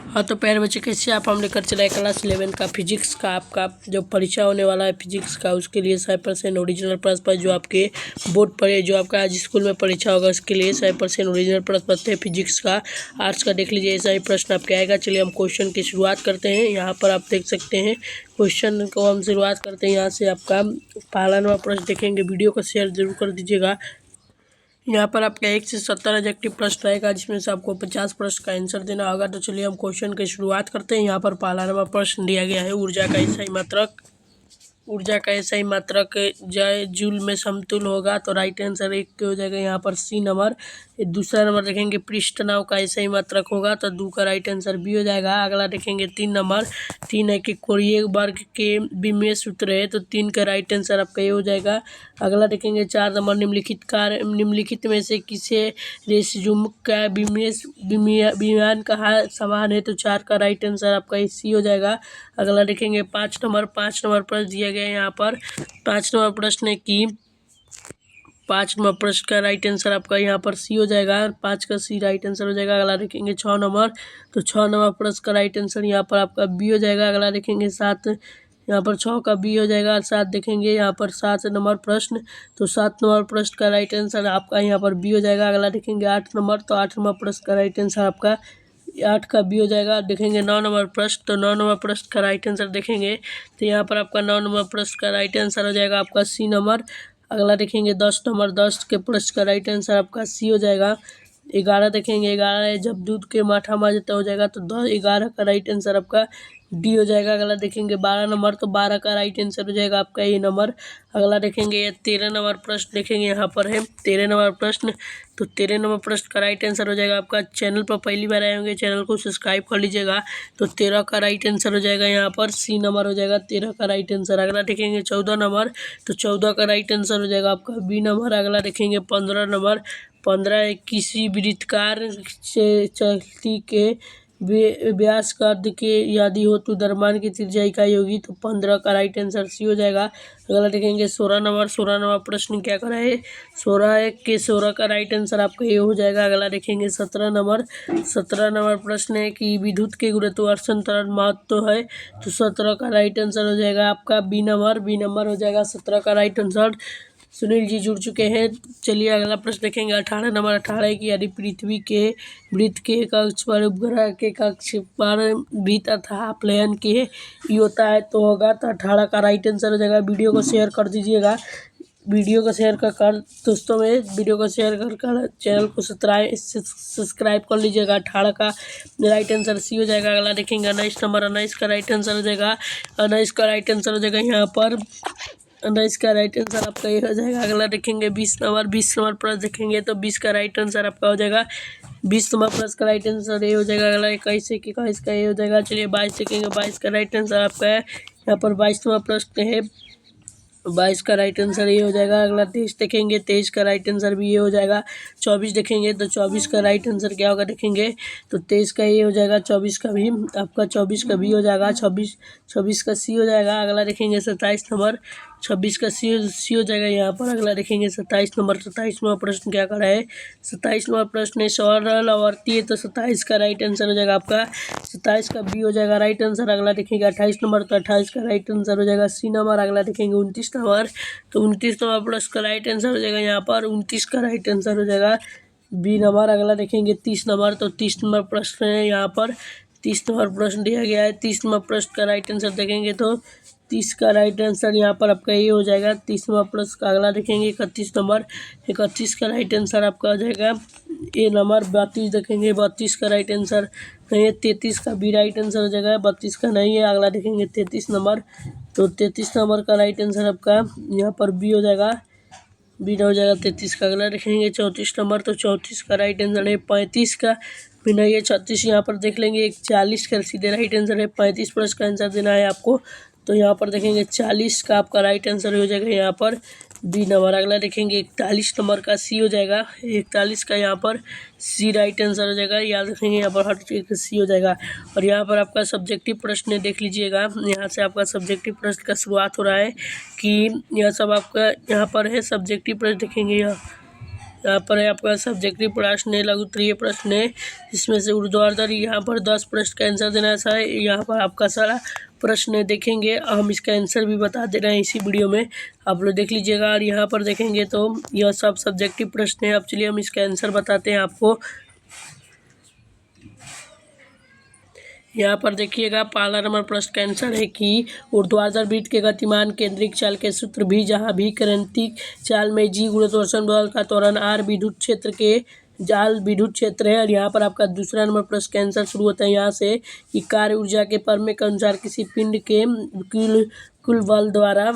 हाँ तो प्यारे बच्चे कैसे आप हम लेकर चला है क्लास 11 का फिजिक्स का आपका जो परीक्षा होने वाला है फिजिक्स का, उसके लिए 100% ओरिजिनल प्रश्न पत्र जो आपके बोर्ड पर है, जो आपका आज स्कूल में परीक्षा होगा उसके लिए 100% ओरिजिनल प्रश्न पत्र है फिजिक्स का। आर्ट्स का देख लीजिए, ऐसा ही प्रश्न आपके आएगा। चलिए हम क्वेश्चन की शुरुआत करते हैं। यहाँ पर आप देख सकते हैं क्वेश्चन को हम शुरुआत करते हैं यहाँ से। आपका पहला नंबर प्रश्न देखेंगे, वीडियो को शेयर जरूर कर दीजिएगा। यहाँ पर आपका 1 से 70 ऑब्जेक्टिव प्रश्न रहेगा, जिसमें से आपको 50 प्रश्न का आंसर देना होगा। तो चलिए हम क्वेश्चन की शुरुआत करते हैं। यहाँ पर पहला नंबर प्रश्न दिया गया है, ऊर्जा का SI मात्रक जूल में समतुल होगा। तो राइट आंसर 1 हो जाएगा यहाँ पर सी नंबर। दूसरा नंबर देखेंगे, पृष्ठ नाव का SI मात्रक होगा। तो 2 का राइट आंसर बी हो जाएगा। अगला देखेंगे 3 नंबर, 3 है कि कोणीय वर्ग के विमीय सूत्र है। तो 3 का राइट आंसर आपका ये हो जाएगा। अगला देखेंगे 4 नंबर, निम्नलिखित में से किसे रेसिज्यूम का विमान कहा समान है। तो 4 का राइट आंसर आपका सी हो जाएगा। अगला देखेंगे 5 नंबर प्रश्न दिया गया है यहाँ पर। 5 नंबर प्रश्न है कि 5 नंबर प्रश्न का राइट आंसर आपका यहाँ पर सी हो जाएगा। 5 का सी राइट आंसर हो जाएगा। अगला देखेंगे 6 नंबर, तो 6 नंबर प्रश्न का राइट आंसर यहाँ पर आपका बी हो जाएगा। अगला देखेंगे 7, यहाँ पर 6 का बी हो जाएगा। 7 देखेंगे यहाँ पर 7 नंबर प्रश्न, तो 7 नंबर प्रश्न का राइट आंसर आपका यहाँ पर बी हो जाएगा। अगला देखेंगे 8 नंबर, तो 8 नंबर प्रश्न का राइट आंसर आपका 8 का बी हो जाएगा। देखेंगे 9 नंबर प्रश्न, तो 9 नंबर प्रश्न का राइट आंसर देखेंगे तो यहाँ पर आपका 9 नंबर प्रश्न का राइट आंसर हो जाएगा आपका सी नंबर। अगला देखेंगे 10 नंबर, 10 के प्रश्न का राइट आंसर आपका सी हो जाएगा। 11 देखेंगे, 11 जब दूध के माठा माजता हो जाएगा। तो 11 का राइट आंसर आपका डी हो जाएगा। अगला देखेंगे 12 नंबर, तो 12 का राइट आंसर हो जाएगा आपका ए नंबर। अगला देखेंगे 13 नंबर प्रश्न देखेंगे, यहाँ पर है 13 नंबर प्रश्न, तो 13 नंबर प्रश्न का राइट आंसर हो जाएगा आपका। चैनल पर पहली बार आए होंगे, चैनल को सब्सक्राइब कर लीजिएगा। तो 13 का राइट आंसर हो जाएगा यहाँ पर सी नंबर हो जाएगा 13 का राइट आंसर। अगला देखेंगे 14 नंबर, तो 14 का राइट आंसर हो जाएगा आपका बी नंबर। अगला देखेंगे 15 नंबर, 15 किसी वृत्ताकार चलती के व्यास का अर्ध के यदि हो तो द्रव्यमान की त्रिज्या इकाई होगी। तो 15 का राइट आंसर सी हो जाएगा। अगला देखेंगे 16 नंबर, 16 नंबर प्रश्न क्या करा है, 16 का राइट आंसर आपका ये हो जाएगा। अगला देखेंगे 17 नंबर, 17 नंबर प्रश्न है कि विद्युत के गुरुत्वाकर्षण त्वरण महत्व है। तो 17 का राइट आंसर हो जाएगा आपका बी नंबर हो जाएगा 17 का राइट आंसर। सुनील जी जुड़ चुके हैं। चलिए अगला प्रश्न देखेंगे 18 नंबर, 18 की यदि पृथ्वी के वृत्त के कक्ष पर उपग्रह के कक्ष पर वृत्त अथवा अपलयन के ही होता है तो होगा। तो 18 का राइट आंसर हो जाएगा। वीडियो को शेयर कर दीजिएगा, वीडियो को शेयर कर दोस्तों में वीडियो को शेयर कर चैनल को सब्सक्राइब कर लीजिएगा। 18 का राइट आंसर सी हो जाएगा। अगला देखेंगे 19 नंबर, 19 का राइट आंसर हो जाएगा। 19 का राइट आंसर हो जाएगा यहाँ पर 19 का राइट आंसर आपका ये हो जाएगा। अगला देखेंगे 20 नंबर, 20 नंबर प्रश्न देखेंगे तो 20 का राइट आंसर आपका हो जाएगा 20 नंबर प्रश्न का राइट आंसर ये हो जाएगा। अगला 21 का ये हो जाएगा। चलिए 22 देखेंगे, 22 का राइट आंसर आपका है यहाँ पर 22 नंबर प्रश्न है, 22 का राइट आंसर ये हो जाएगा। अगला 23 देखेंगे, 23 का राइट आंसर भी ये हो जाएगा। 24 देखेंगे तो 24 का राइट आंसर क्या होगा देखेंगे तो 23 का ये हो जाएगा। 24 का भी आपका 24 का भी हो जाएगा। 24 का सी हो जाएगा। अगला देखेंगे 27 नंबर, 26 का सी हो जाएगा यहाँ पर। अगला देखेंगे 27 नंबर, 27 नंबर प्रश्न क्या कर रहा है, 27 नंबर प्रश्न है सरल आवर्ती है। तो 27 का राइट आंसर हो जाएगा आपका 27 का बी हो जाएगा राइट आंसर। अगला देखेंगे 28 नंबर, तो 28 का राइट आंसर हो जाएगा सी नंबर। अगला देखेंगे 29 नंबर, तो 29 नंबर प्रश्न का राइट आंसर हो जाएगा यहाँ पर 29 का राइट आंसर हो जाएगा बी नंबर। अगला देखेंगे 30 नंबर, तो 30 नंबर प्रश्न है यहाँ पर 30 नंबर प्रश्न दिया गया है। 30 नंबर प्रश्न का राइट आंसर देखेंगे तो 30 का राइट आंसर यहाँ पर आपका ये हो जाएगा 30 नंबर प्रश्न का। अगला देखेंगे 31 नंबर, 31 का राइट आंसर आपका हो जाएगा ए नंबर। 32 देखेंगे, 32 का राइट आंसर नहीं है, 33 का भी राइट आंसर हो जाएगा, 32 का नहीं है। अगला देखेंगे 33 नंबर, तो 33 नंबर का राइट आंसर आपका यहाँ पर बी हो जाएगा, बी हो जाएगा 33 का। अगला देखेंगे 34 नंबर, तो 34 का राइट आंसर है। 35 का भी नहीं है, 36 यहाँ पर देख लेंगे। 40 का सीधे राइट आंसर है। 35 प्रश्न का आंसर देना है आपको, तो यहाँ पर देखेंगे 40 का आपका राइट आंसर हो जाएगा यहाँ पर बी नंबर। अगला देखेंगे 41 नंबर का सी हो जाएगा, 41 का यहाँ पर सी राइट आंसर हो जाएगा। याद रखेंगे यहाँ पर हर चीज़ का सी हो जाएगा। और यहाँ पर आपका सब्जेक्टिव प्रश्न देख लीजिएगा, यहाँ से आपका सब्जेक्टिव प्रश्न का शुरुआत हो रहा है कि यह सब आपका यहाँ पर है सब्जेक्टिव प्रश्न देखेंगे। यहाँ पर है आपका सब्जेक्टिव प्रश्न है, लघु उत्तरीय प्रश्न है, इसमें से ऊर्ध्वाधर यहाँ पर 10 प्रश्न का आंसर देना है। यहाँ पर आपका सारा प्रश्न देखेंगे, हम इसका आंसर भी बता दे रहे हैं इसी वीडियो में, आप लोग देख लीजिएगा। और यहाँ पर देखेंगे तो यह सब सब्जेक्टिव प्रश्न है। अब चलिए हम इसका आंसर बताते हैं आपको। यहाँ पर देखिएगा पहला नंबर प्रश्न का आंसर है कि ऊर्ध्वाधर वृत्त के गतिमान केंद्रिक चाल के सूत्र भी, जहाँ भी क्रांतिक चाल में जी गुरुत्वाकर्षण बल का त्वरण आर विद्युत क्षेत्र के जाल विद्युत क्षेत्र है। और यहाँ पर आपका दूसरा नंबर प्रश्न का आंसर शुरू होता है यहाँ से कि कार्य ऊर्जा के प्रमेय के अनुसार किसी पिंड के कुल बल द्वारा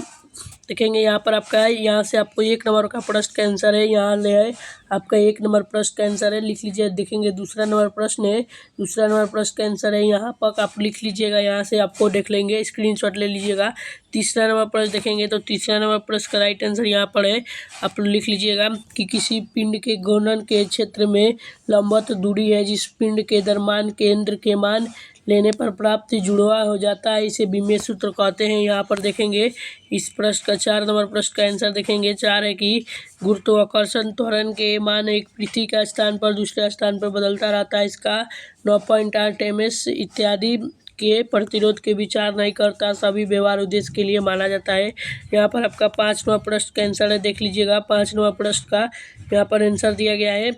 देखेंगे। यहाँ पर आपका यहाँ से आपको 1 नंबर का प्रश्न का आंसर है, यहाँ ले है आपका 1 नंबर प्रश्न का आंसर है, लिख लीजिए। देखेंगे दूसरा नंबर प्रश्न है, दूसरा नंबर प्रश्न का आंसर है यहाँ पर आप लिख लीजिएगा, यहाँ से आपको देख लेंगे, स्क्रीनशॉट ले लीजिएगा। तीसरा नंबर प्रश्न देखेंगे तो तीसरा नंबर प्रश्न का राइट आंसर यहाँ पर है, आप लिख लीजिएगा कि किसी पिंड के घूर्णन के क्षेत्र में लंबवत दूरी है जिस पिंड के दरम्यान केंद्र के मान लेने पर प्राप्त जुड़वा हो जाता है, इसे विमेय सूत्र कहते हैं। यहाँ पर देखेंगे इस प्रश्न का 4 नंबर प्रश्न का आंसर देखेंगे 4 है कि गुरुत्वाकर्षण त्वरण के मान एक पृथ्वी का स्थान पर दूसरे स्थान पर बदलता रहता है, इसका 9.8 ms इत्यादि के प्रतिरोध के विचार नहीं करता, सभी व्यवहार उद्देश्य के लिए माना जाता है। यहाँ पर आपका 5 नंबर प्रश्न का आंसर है, देख लीजिएगा 5 नंबर प्रश्न का यहाँ पर आंसर दिया गया है।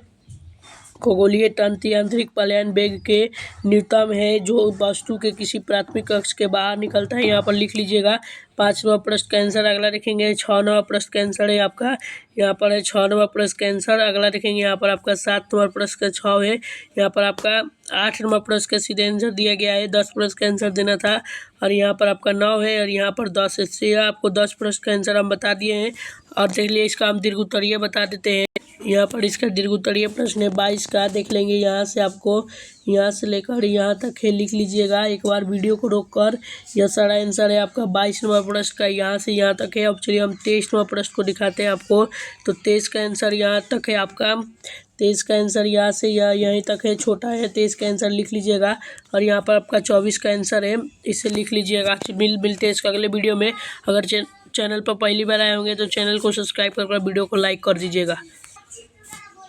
खगोलीय तंत्र आंतरिक पलायन वेग के न्यूनतम है जो वस्तु के किसी प्राथमिक कक्ष के बाहर निकलता है, यहाँ पर लिख लीजिएगा। 5 नंबर प्रश्न का आंसर अगला देखेंगे 6 नंबर प्रश्न का आंसर है आपका, यहाँ पर है 6 नंबर प्रश्न का आंसर। अगला देखेंगे यहाँ पर आपका 7 नंबर प्रश्न का 6 है, यहाँ पर आपका 8 नंबर प्रश्न का सीधे आंसर दिया गया है, 10 प्रश्न का आंसर देना था। और यहाँ पर आपका 9 है और यहाँ पर 10 है, इससे आपको 10 प्रश्न का आंसर हम बता दिए हैं। और देख लिए इसका हम दीर्घ उत्तरीय बता देते हैं। यहाँ पर इसका दीर्घ उत्तरीय प्रश्न है 22 का, देख लेंगे यहाँ से आपको यहाँ से लेकर यहाँ तक है, लिख लीजिएगा एक बार वीडियो को रोककर। यह सारा आंसर है आपका 22 नंबर प्रश्न का, यहाँ से यहाँ तक है। अब चलिए हम 23 नंबर प्रश्न को दिखाते हैं आपको। तो 23 का आंसर यहाँ तक है आपका, 23 का आंसर यहाँ से यहीं तक है, छोटा है, 23 का आंसर लिख लीजिएगा। और यहाँ पर आपका 24 का आंसर है, इसे लिख लीजिएगा। मिलते हैं इसका अगले वीडियो में। अगर चैनल पर पहली बार आए होंगे तो चैनल को सब्सक्राइब कर वीडियो को लाइक कर दीजिएगा।